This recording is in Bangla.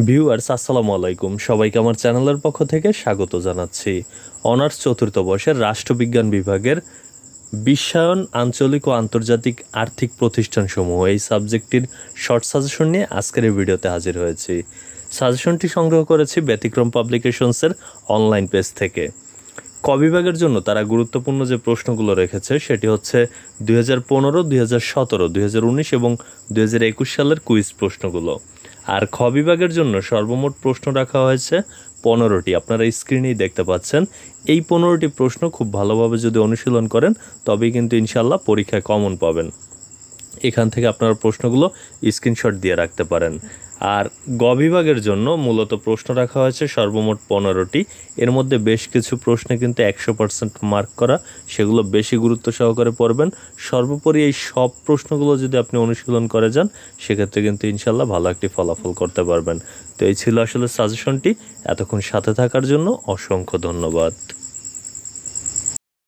ভিউয়ার্স আসসালামু আলাইকুম, সবাইকে আমার চ্যানেলের পক্ষ থেকে স্বাগত জানাচ্ছি। অনার্স চতুর্থ বর্ষের রাষ্ট্রবিজ্ঞান বিভাগের বিশ্বায়ন আঞ্চলিক ও আন্তর্জাতিক আর্থিক প্রতিষ্ঠানসমূহ এই সাবজেক্টটির শর্ট সাজেশন নিয়ে আজকের এই ভিডিওতে হাজির হয়েছি। সাজেশনটি সংগ্রহ করেছি ব্যতিক্রম পাবলিকেশনসের অনলাইন পেজ থেকে। ক বিভাগের জন্য তারা গুরুত্বপূর্ণ যে প্রশ্নগুলো রেখেছে সেটি হচ্ছে 2015, 2017, 2019 এবং 2021 সালের কুইজ প্রশ্নগুলো। আর খ বিভাগের জন্য সর্বমোট প্রশ্ন রাখা হয়েছে 15টি। আপনারা স্ক্রিনেই দেখতে পাচ্ছেন। এই 15টি প্রশ্ন খুব ভালোভাবে যদি অনুশীলন করেন তবেই কিন্তু ইনশাল্লাহ পরীক্ষায় কমন পাবেন। এখান থেকে আপনারা প্রশ্নগুলো স্ক্রিনশট দিয়ে রাখতে পারেন। আর গ বিভাগের জন্য মূলত প্রশ্ন রাখা হয়েছে সর্বমোট 15টি। এর মধ্যে বেশ কিছু প্রশ্নে কিন্তু 100% মার্ক করা, সেগুলো বেশি গুরুত্ব সহকারে পড়বেন। সর্বোপরি এই সব প্রশ্নগুলো যদি আপনি অনুশীলন করে যান সেক্ষেত্রে কিন্তু ইনশাল্লাহ ভালো একটি ফলাফল করতে পারবেন। তো এই ছিল আসলে সাজেশনটি। এতক্ষণ সাথে থাকার জন্য অসংখ্য ধন্যবাদ।